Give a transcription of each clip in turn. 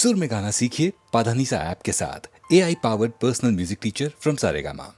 सुर में गाना सीखिए पाधानीसा ऐप के साथ। AI powered personal music teacher from Saregama.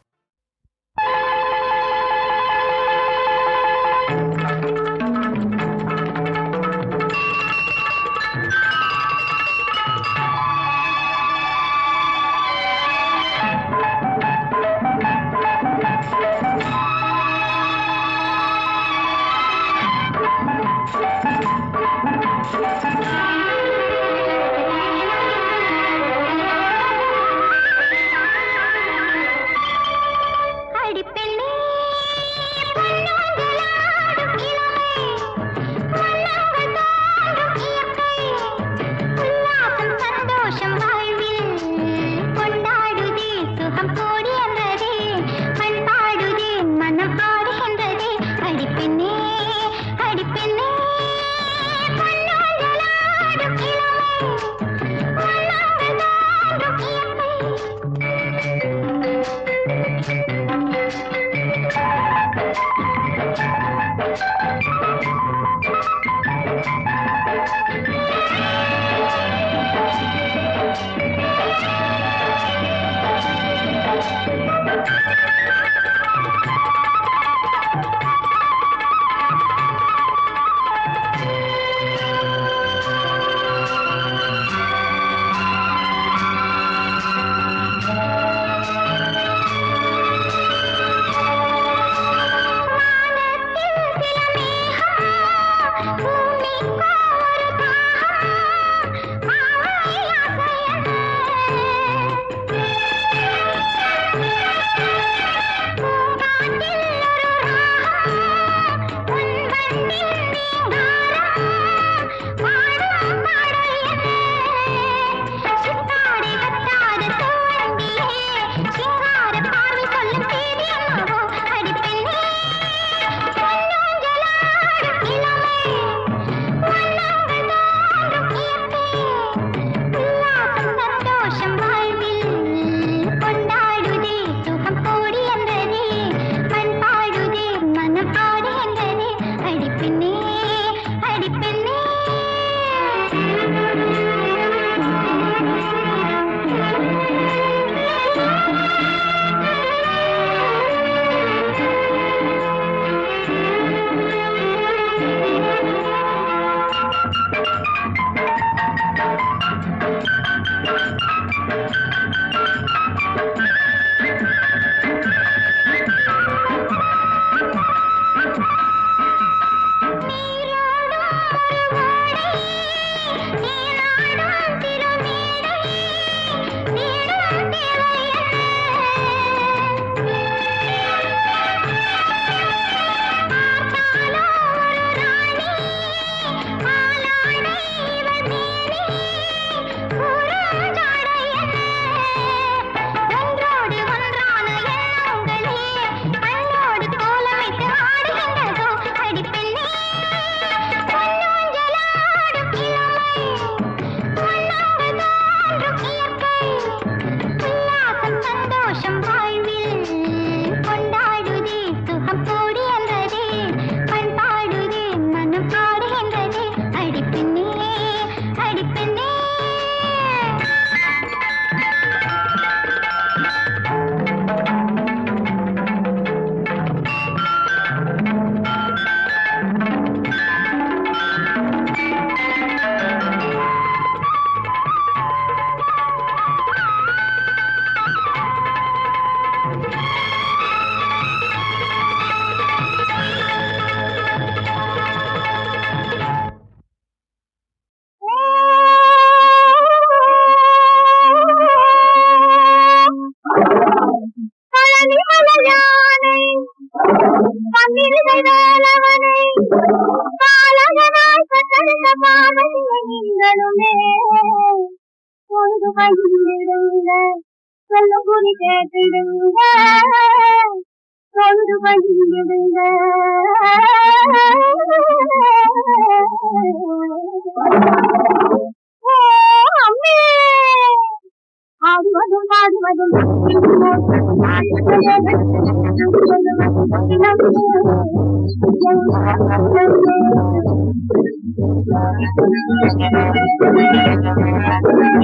Thank you.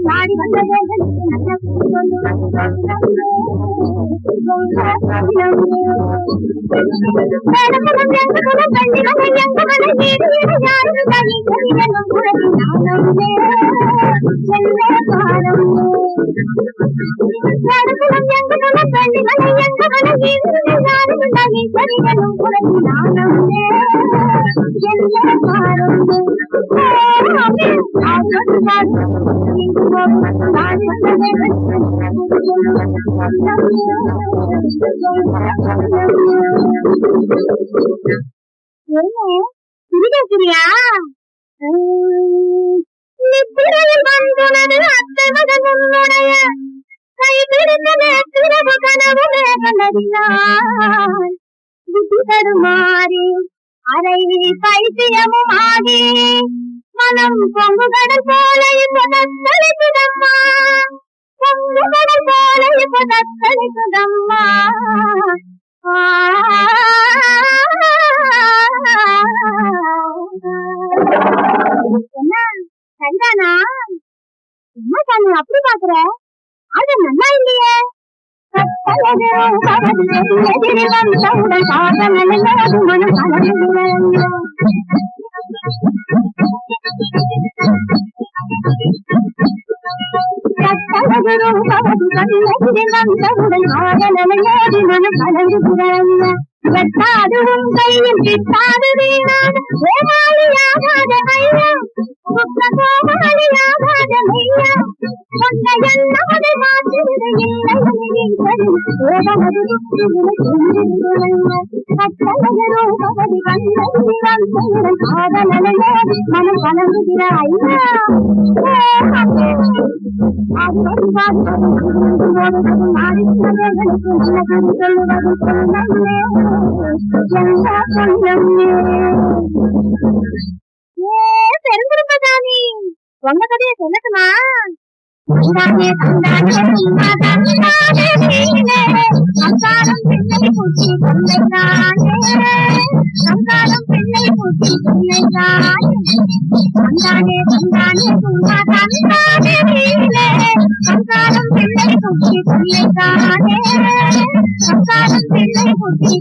நாடி வந்தது புரியா அத்தை மகன் உன்னுடைய கை பிடித்தது பிறகு கனவுமே கண்டறினார் புத்தி தருமாறி அரை பைத்தியமும் ஆகி மனம் பொங்கு கடல் போல இப்ப தத்தளிக்குதம்மா பொங்கு கடல் போல இப்ப தத்தளிக்குதம்மா என்ன சரிதானா என்ன சாமி அப்படி பாக்குற அது நல்லா இல்லையே வெட்டாதுவும் கையில் கிட்டாது வீணாத கோமாளியாகாத ஐயா கோமாளியாகாத மையா கொண்ட எண்ணமதை மாற்றுவது இல்லை கட்டளகரோபதி கண்ணதிரம் செய்வன் காதலனோடு மனம் கலங்குகிற ஐயா பெருங்குருப்பதானி உங்க கதையை சொல்லட்டுமா சங்காரம் பிள்ளை பூச்சி சங்காரம் பிள்ளை பூச்சி தந்தானே தந்தானே சும்மா தந்தானே சங்காரம் பிள்ளை பூச்சி சங்காரம் பிள்ளை பூச்சி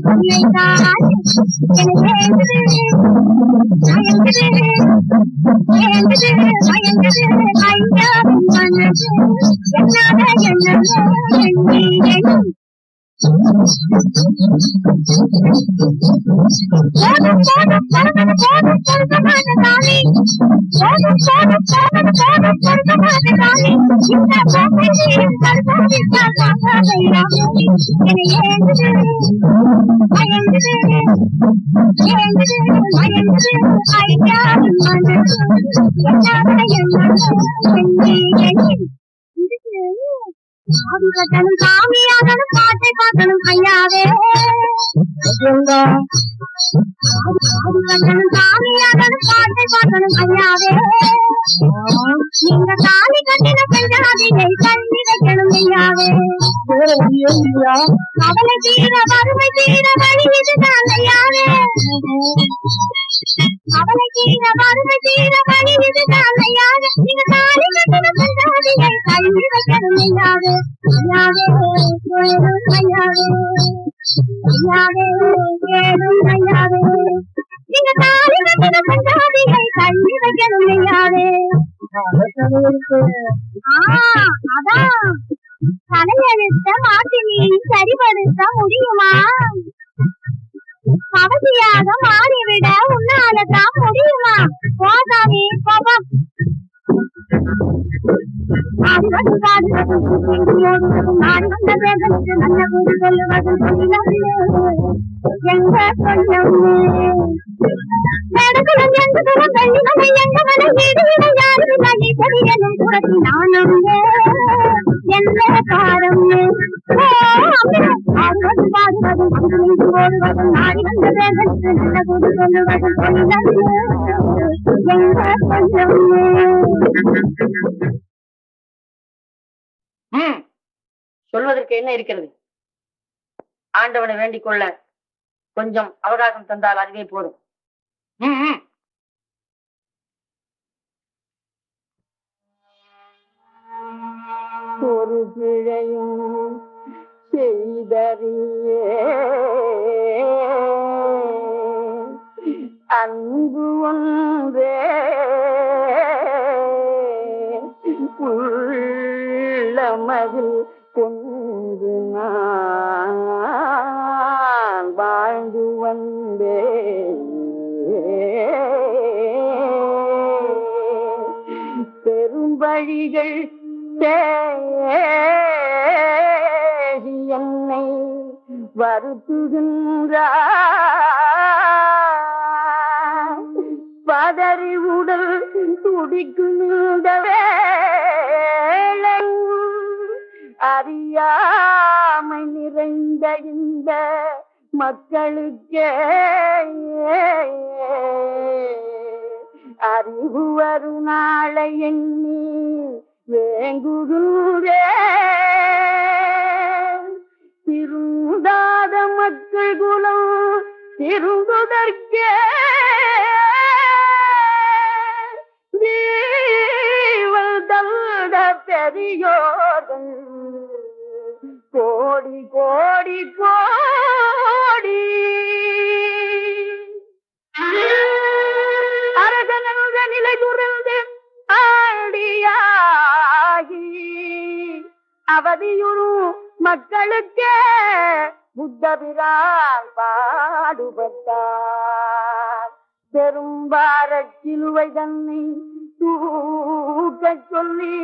சாமியாகணும் பாட்டை பார்க்கணும் ஐயாவே சாமியாகணும் பாட்டை பார்க்கணும் ஐயாவே நீங்க தாலி கட்டின பெஞ்சாதியை தள்ளி வைக்கணும் ஐயாவே கவலை தீர வறுமை தீர வழி இதுதான் ஐயாவே அவளை தீர வறுமை தீர வழி இதுதான் ஐயாவே நீங்க தாலி கட்டின பெஞ்சாதியை தள்ளி வைக்கணும் ஐயாவே ஐயாவே ஐயாவே ஐயாவே ஐயாவே நீங்க தாலி கட்டின பெஞ்சாதியை தள்ளி வைக்கணும் ஐயாவே அதான் தலையெழுத்த மாற்றி நீ சரிபடுத்த முடியுமா அவசியாக மாறிவிட உன்னாலதான் முடியுமா போதாமே கோபம் நான் வந்த வேதனுக்கு நல்ல கூறி சொல்லுவது எங்க நடக்குலம் எங்குதும் வெள்ளிமலை எங்கவனை வீடுவிட யாரும் நகை பொடியனும் புறத்தி நானும் என்ன காரம் ஆடுவது பாடுவதும் அங்கு ஓடுவதும் நாடி வந்த வேதனுக்கு நல்ல கூறி சொல்லுவது எங்க சொல்வதற்கு என்ன இருக்கிறது? ஆண்டவனை வேண்டிக் கொள்ள கொஞ்சம் அவகாசம் தந்தால் அதுவே போதும். ம், ம். ஒரு பிழையும் செய்தறியே அன்பு ஒன்றே உள்ளமதில் கொண்டு நான் வாழ்ந்து வந்தேன். பெரும்பழிகள் தேடி என்னை வருத்துகின்றார். பதறி உடல் துடிக்குகின்ற வேளை அறியாமை நிறைந்த இந்த மக்களுக்கே அறிவு வரும் நாளை எண்ணி வேங்குகின்றேன். திருந்தாத மக்கள் குலம் திருந்துதற்கே ஜீவல் தந்த பெரியோர்கள் கோடி கோடி கோடி. அரசனந்த நிலை துறந்து ஆடியாகி அவதியுறும் மக்களுக்கே புத்தபிரான் பாடுபட்டார். பெரும்பாரச் சிலுவை தன்னை தூக்கச் சொல்லி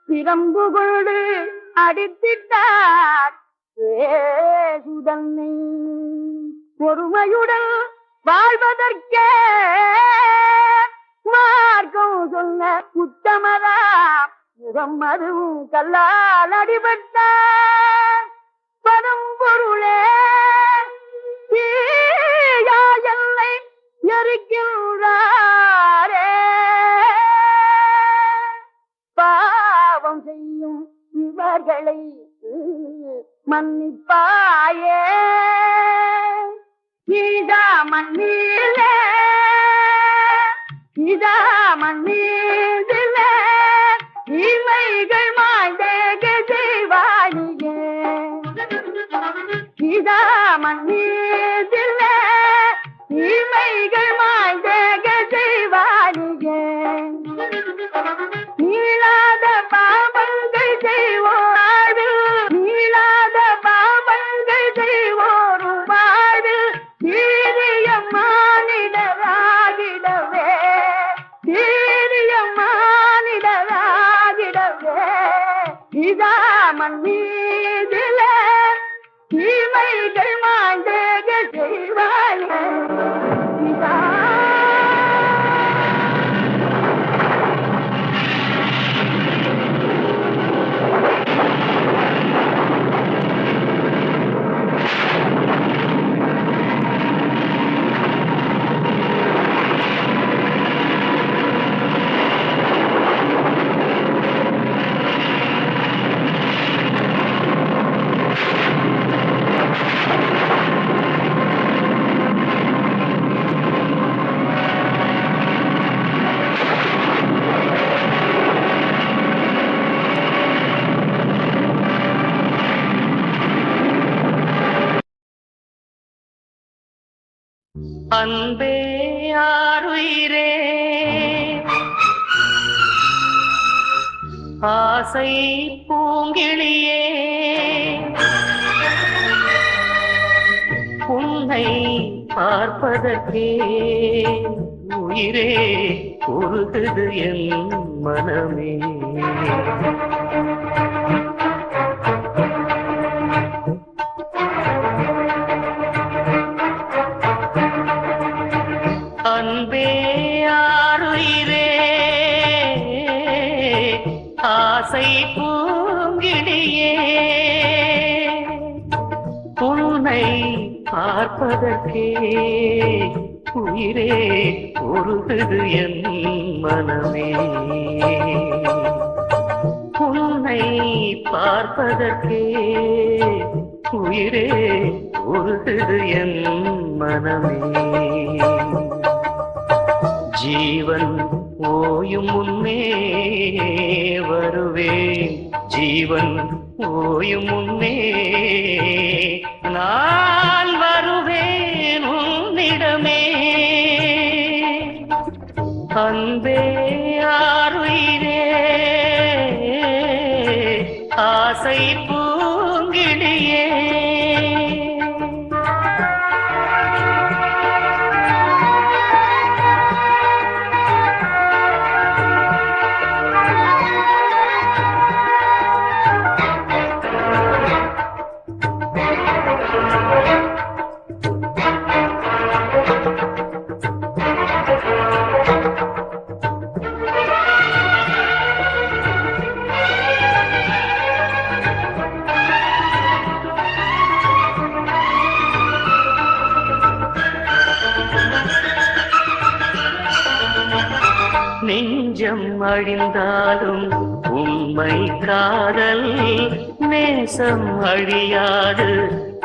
பிரம்பு கொண்டு அடித்திட்டார். சுதன்னை பொறுமையுடன் வாழ்வதற்கே மார்க்கம் சொன்ன உத்தமராம் முகம்மதும் கல்லால் அடிபட்ட பரம்பொருளே தீயாயல்லை எரிக்கின்றாரே. பாவம் செய்யும் இவர்களை மன்னிப்பாயே. இதா மண்ணிலே இதா மண்ணிலே இமைகள் மாய்ந்தேக செய்வாயே. இதா மண்ணிலே இமைகள் மாய்ந்தேக செய்வாயே. நீளாத பாவங்கள் செய்வோரு நீளாத பாவங்கள் செய்வோரு வாடு சீரிய மானிடராகிடவே சீரிய மானிடராகிடவே. இதா மண்ணீதில தீமைகள் மாய்ந்தேக செய்வாயே. இதா அன்பே ஆருயிரே ஆசை பூங்கிளியே உன்னை பார்ப்பதற்கே உயிரே உருகுது என் மனமே. அன்பே ஆருயிரே ஆசை பூங்கிடியே உன்னை பார்ப்பதற்கே உயிரே உருகுது என் மனமே. உன்னை பார்ப்பதற்கே உயிரே உருகுது என் மனமே. ஜீவன் ஓயும் முன்னே வருவேன், ஜீவன் ஓயும் முன்னே நான் வருவேன் உன்னிடமே. அன்பே ஆருயிரே ஆசை பூங்கிழியே. நெஞ்சம் அழிந்தாலும் உண்மை காதல் நேசம் அழியாது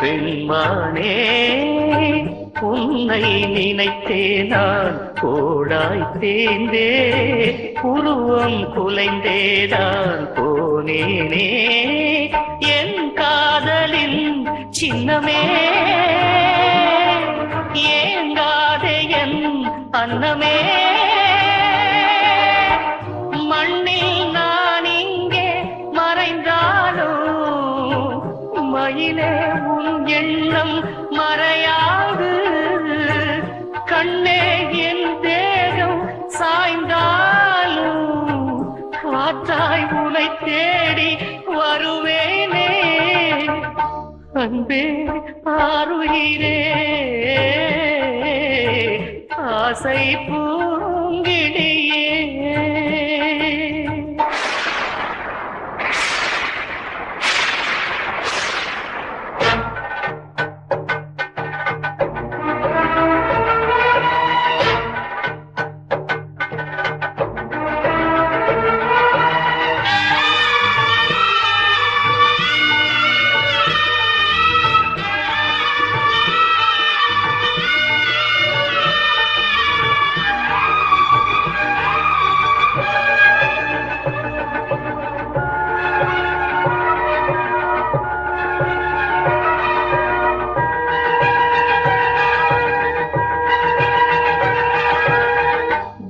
பெண்மானே. உன்னை நினைத்தே நான் கோடாய் தேர்ந்தே உருவம் குலைந்தேதான் போனேனே. என் காதலின் சின்னமே ஏங்காதே என் அன்னமே. மண்ணில் நான் இங்கே மறைந்தாலும் மயிலே உன் எண்ணம் மறையாது. கண்ணே என் தேகம் சாய்ந்தாலும் காற்றாய் உனை தேடி வருவேனே. அன்பே ஆருயிரே ஆசை பூங்கிழியே.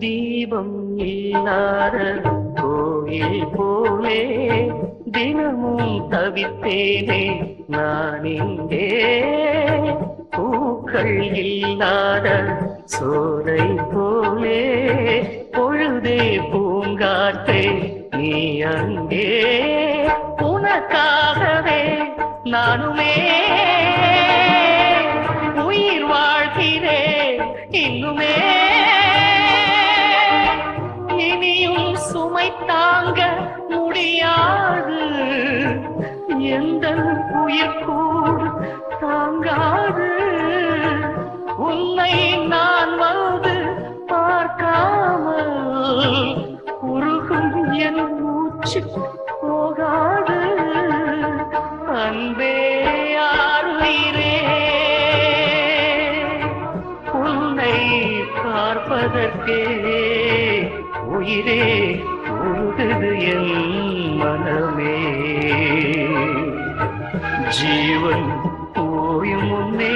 தீபம் இல்லாத கோயில் போலே தினமும் தவித்தேனே நான் இங்கே. பூக்கள் இல்லாத சோலை போலே பொழுதே பூங்காற்றே நீ அங்கே. உனக்காகவே நானுமே உயிர் வாழ்கிறேன் இன்னுமே. இனியும் சுமை தாங்க முடியாது எந்த உயிர் கூட தாங்காது. உன்னை நான் வந்து பார்க்காமல் உருகும் என் மூச்சு போகாது. அன்பே ஆருயிரே உன்னை பார்ப்பதற்கே உயிரே உருகுது என் மனமே. ஜீவன் போயும் முன்னே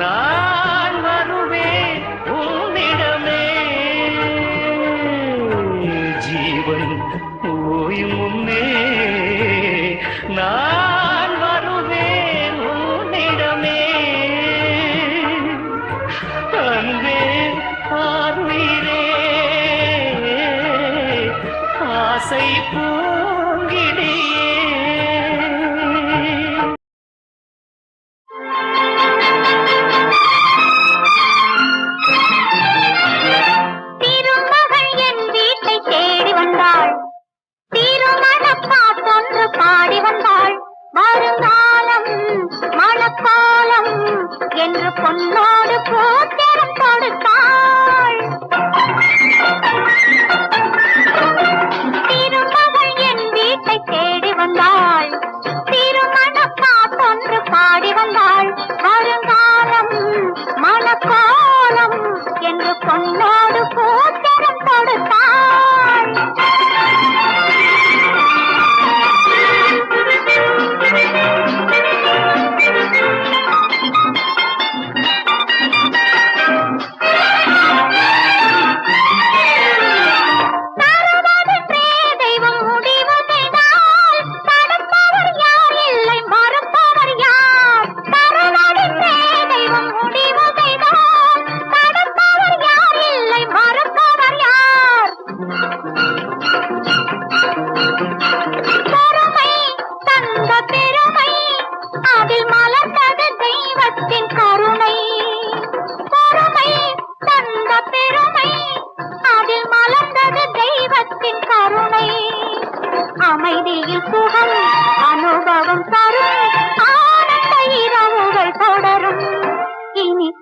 நான் வருவேன் உன்னிடமே. ஜீவன் போயும் முன்னே நான் வருவேன் உன்னிடமே. அன்பே ஆருயிரே ஆசை பூங்கிழியே. திருமகள் என் வீட்டை தேடி வந்தாள், திருமணப்பாட்டொன்று பாடி வந்தாள். வருங்காலம் மணக்காலம் என்று பொன்னோடு பூத்திரம் கொடுத்தாள். திருமகள் என் வீட்டை தேடி வந்தாள், திருமண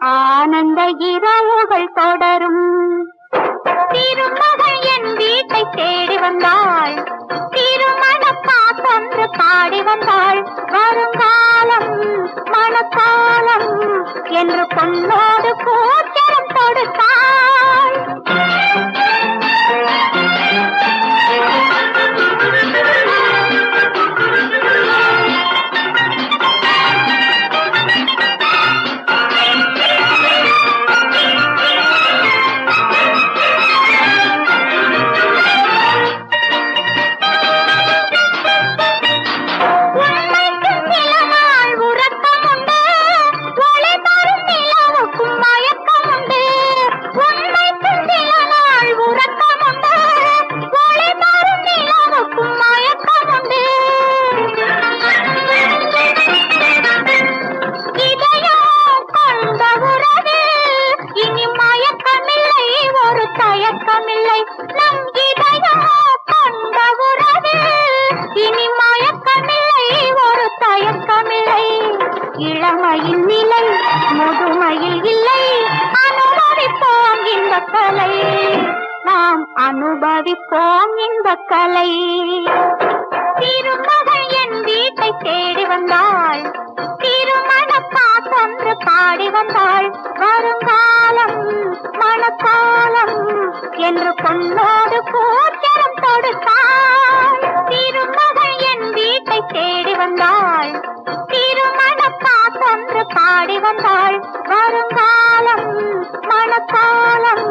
ஆனந்த இரவுகள் தொடரும். திருமகள் என் வீட்டை தேடி வந்தாள், திருமண பாட்டொன்று பாடி வந்தாள். வருங்காலம் மணக்காலம் என்று பொன்னோடு பூச்சரம் தொடுத்தாள். இளமையின் நிலை முதுமையில் இல்லை, அனுபவிப்போம் இந்த கலை, நாம் அனுபவிப்போம் இந்த கலை. திருமகள் என் வீட்டை தேடி வந்தாள், திருமண பாட்டொன்று பாடி வந்தாள். வருங்காலம் மணக்காலம் என்று பொன்னோடு பூச்சரம் தொடுத்தாள். திருமகள் என் வீட்டை தேடி வந்தாள், திருமண பாட்டொன்று பாடி வந்தாள். வருங்காலம் மணக்காலம்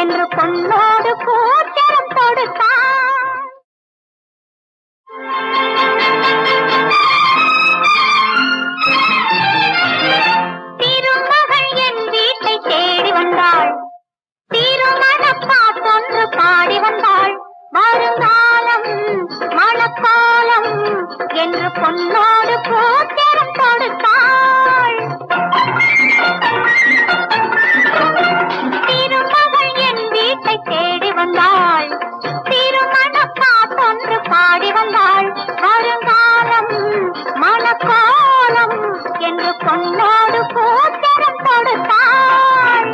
என்று பொன்னோடு பூச்சரம் தொடுத்தாள். திருமகள் என் வீட்டை தேடி வந்தாள், திருமண பாட்டொன்று பாடி வந்தாள். வருங்காலம் மணக்காலம் என்று பொன்னோடு பூச்சரம் தொடுத்தாள். திருமகள் என் வீட்டை தேடி வந்தாள், திருமண பாட்டொன்று பாடி வந்தாள். வருங்காலம் மணக்காலம் என்று பொன்னோடு பூச்சரம் தொடுத்தாள்.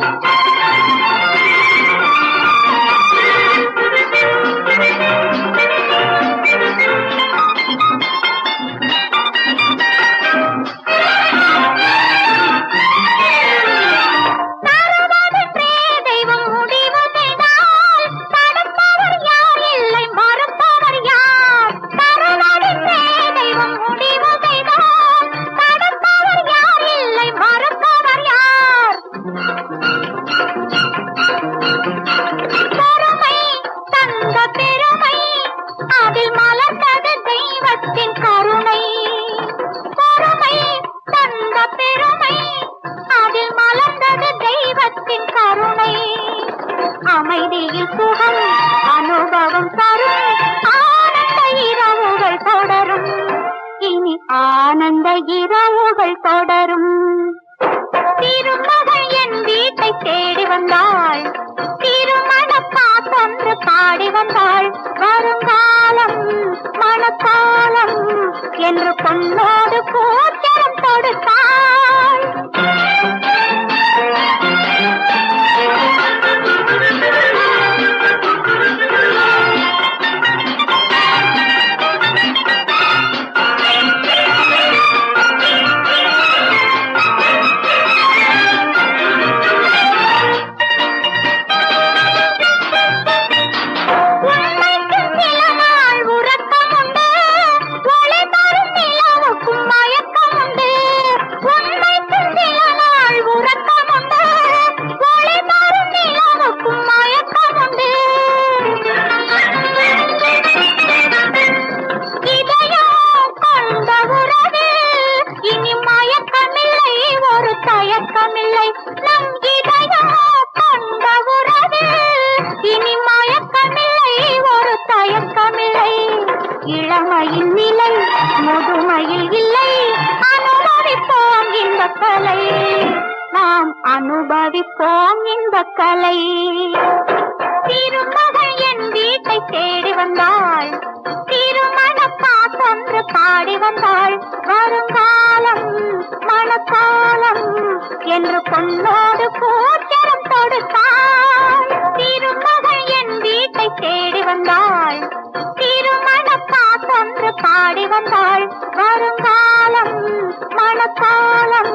அமைதியில் சுகம் அனுபவம் தரும், ஆனந்த இரவுகள் தொடரும். இனி ஆனந்த இரவுகள் தொடரும். திருமகள் என் வீட்டை தேடி வந்தாள், திருமண பாட்டொன்று பாடி வந்தாள். வருங்காலம் மணக்காலம் என்று பொன்னோடு பூச்சரம் தொடுத்தாள். இளமையின் நிலை முதுமையில் இல்லை, அனுபவிப்போம் இந்த கலை, நாம் அனுபவிப்போம் இந்த கலை. திருமகள் என் வீட்டை தேடி வந்தாள், திருமண பாட்டொன்று பாடி வந்தாள். வருங்காலம் மணக்காலம் என்று பொன்னோடு கூச்சரம் கொடுத்தாள். திருமகள் என் வீட்டை தேடி வந்தாள். திருமண பாட்டொன்று பாடி வந்தாள். வருங்காலம் மணக்காலம்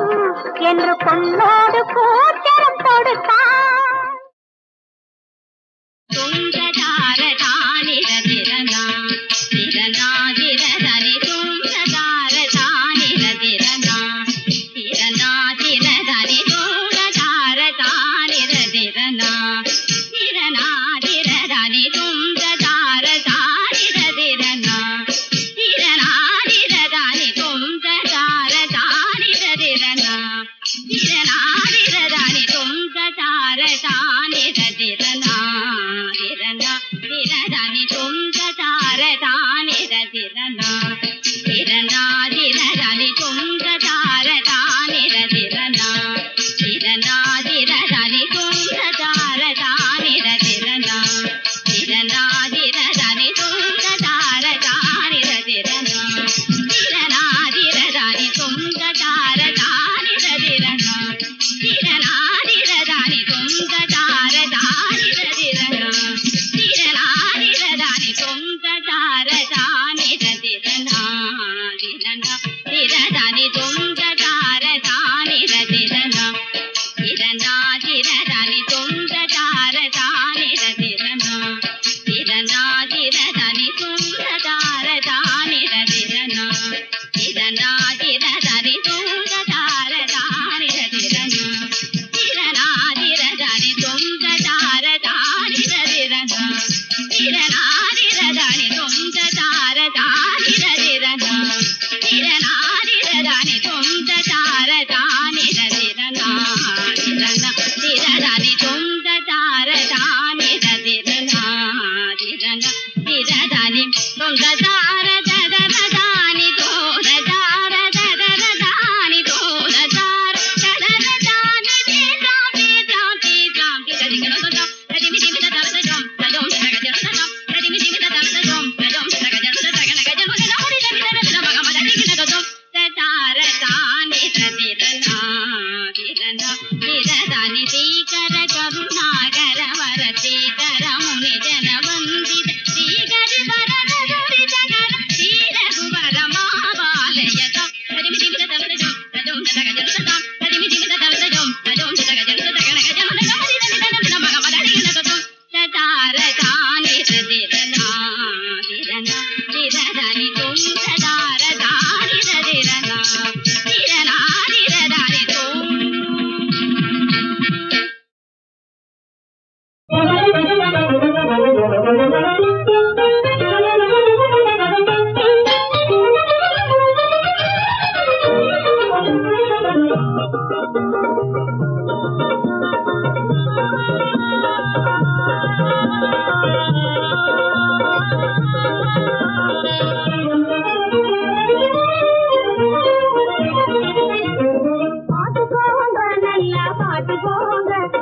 என்று பொன்னோடு கூச்சரம் கொடுத்தாள்.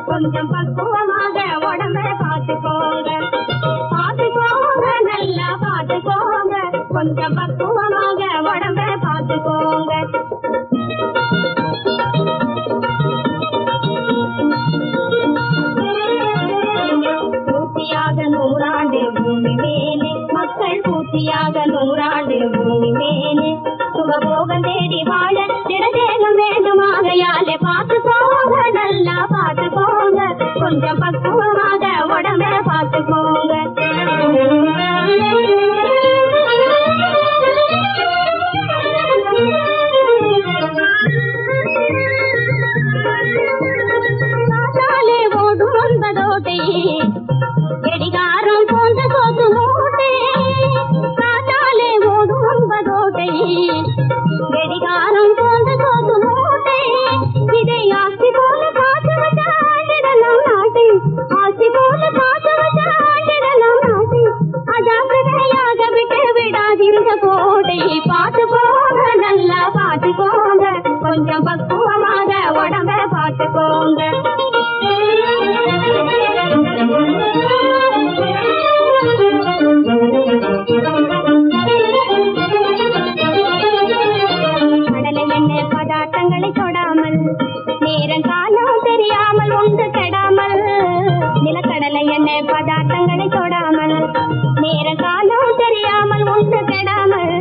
கொஞ்சம் பக்குவமாக உடம்பை பார்த்துக்கோங்க, பார்த்துக்கோங்க, நல்லா பார்த்துக்கோங்க, கொஞ்சம் பக்குவமாக உடம்பை பார்த்துக்கோங்க. பூர்த்தியாக 100 ஆண்டு பூமி மேலே, மக்கள் பூர்த்தியாக 100 ஆண்டு பூமி மேலே, சுகபோகம் தேடி வாழ திடதேகம் வேண்டுமாகையாலே பார்த்துக்கோங்க, நல்லா பார்த்துக்கோங்க, கொஞ்சம் பக்குவமாக உடம்பை பார்த்துக்கோங்க. காத்தாலே ஓடும் 9 ஓட்டை, கடிகாரம் போன்ற சோத்து மூட்டை. காத்தாலே ஓடும் 9 ஓட்டை, கடிகாரம் போன்ற சோத்து மூட்டை. இதை ஆஸ்தி போல காத்து வச்ச ஆண்டிடலாம் நாட்டை, ஆஸ்தி போல காத்து வச்ச ஆண்டிடலாம் நாட்டை. அஜாக்கிரதையாக விட்டு விடாதிருந்த கோட்டை, பார்த்துக்கோங்க, நல்லா பார்த்துக்கோங்க, கொஞ்சம் பக்குவமாக உடம்பை பார்த்துக்கோங்க. கடலை எண்ணெய் பதார்த்தங்களை தொடாமல், உண்டு கெடாமல் நிலக்கடலை எண்ணெய் பதார்த்தங்களை தொடாமல் நேர காலம் தெரியாமல் உண்டு கெடாமல்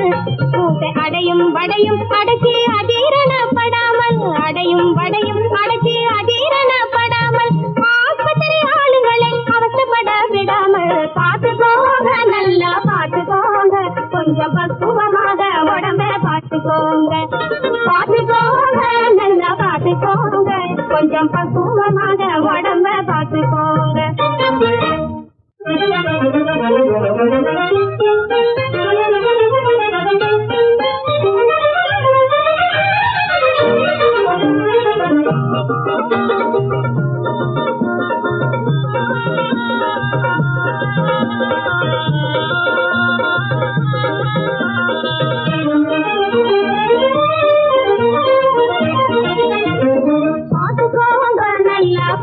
கூட்டை அடையும் வடையும் அடக்கி அதீரணப்படாமல் அடையும் வடையும் அடக்கி அதீரணப்படாமல் ஆஸ்பத்திரி ஆளுங்களை அவசப்பட விடாமல் பார்த்துக்கோங்க, நல்லா பார்த்துக்கோங்க, கொஞ்சம் பக்குவமாக உடம்ப பார்த்துக்கோங்க, பார்த்துக்கோங்க, நல்லா பார்த்துக்கோங்க, கொஞ்சம் பக்குவமாக உடம்ப பார்த்துக்கோங்க.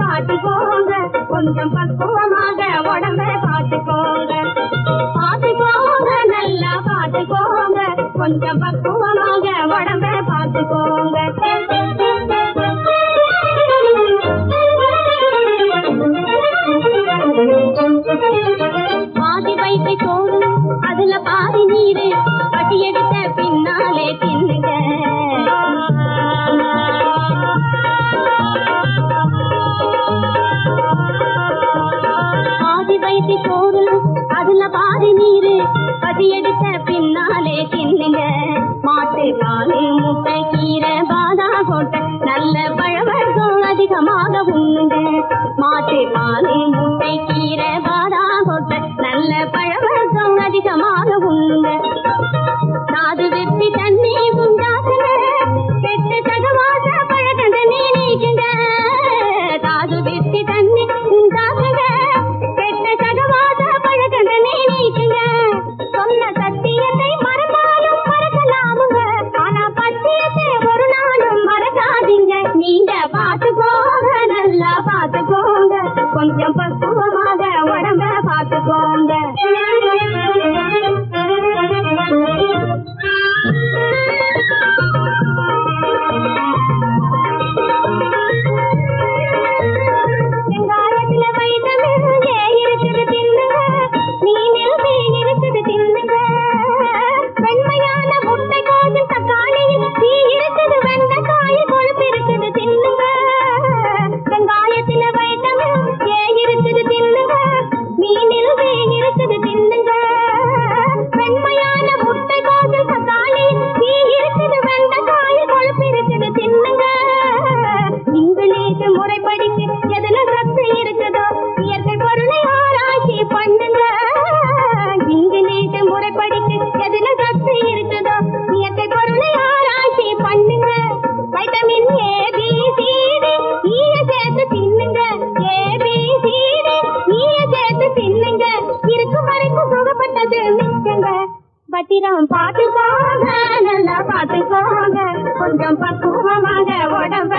பார்த்துக்கோங்க, கொஞ்சம் பக்குவமாக உடம்ப பார்த்துக்கோங்க, பார்த்துக்கோங்க, நல்லா பார்த்துக்கோங்க, கொஞ்சம் பக்குவமாக உடம்ப பார்த்துக்கோங்க. பாதி வைத்து சோறு அதுல பாதி நீரு பட்டி எடுத்த பின்னாலே தின்னுங்க. சோறு அதுல பாதி நீரு பதி எடுத்த பின்னாலே தின்னுங்க. மாட்டு பாலு முட்டை கீரை பாதா கொட்டை நல்ல பழவர்க்கம் அதிகமாக உண்ணுங்க. மாட்டு பாலு முட்டை கீரை பாதா கொட்டை நல்ல பழவர்க்கம் அதிகமாக உண்ணுங்க. நாது வெப்பி தண்ணி உண்டாக்குங்க, கெட்ட சகவாச பழக்கத்தை நீக்குங்க. நாது வெப்பி தண்ணி உண்டாக்குங்க, சொன்ன சத்தியத்தை மறந்தாலும் மறக்கலாமுங்க, ஆனா பத்தியத்தை ஒரு நாளும் மறக்காதீங்க. நீங்க பார்த்துக்கோங்க, நல்லா பார்த்துக்கோங்க, கொஞ்சம் பக்குவமாக உடம்ப பார்த்துக்கோங்க. வெங்காயத்துல வைட்டமின் ஏ இருக்குது தின்னுங்க, மீனில் மீன் இருக்குது தின்னுங்க. வெண்மையான முட்டை கோவில் தக்காளியில் தீ இருக்குது, வெண்டைக்காயில் கொழுப்பு இருக்குது தின்னுங்க. வெங்காயத்துல வைட்டமின் ஏ இருக்குது தின்னுங்க, மீனில் மீன் இருக்குது தின்னுங்க. வெண்மையான முட்டை கோவில் தக்காளியில் தீ இருக்குது, வெண்டைக்காயில் கொழுப்பு இருக்குது தின்னுங்க. இங்கிலீஷ் முறைப்படிக்கு எதுல சத்து இருக்குதோ இயற்கை பொருளை ஆராய்ச்சி பண்ணுங்க. இங்கிலீஷ் முறைப்படிக்கு எதுல சத்து இருக்குதோ இயற்கை பொருளை ஆராய்ச்சி பண்ணுங்க. வைட்டமின் ஏபிசிடி ஈய சேர்த்து தின்னுங்க, ஏபிசிடி ஈய சேர்த்து தின்னுங்க. இருக்கும் வரைக்கும் சுகப்பட்டது மிச்சங்க. பத்திரம் பார்த்துக்கோங்க, நல்லா பார்த்துக்கோங்க, கொஞ்சம் பக்குவமாக உடம்ப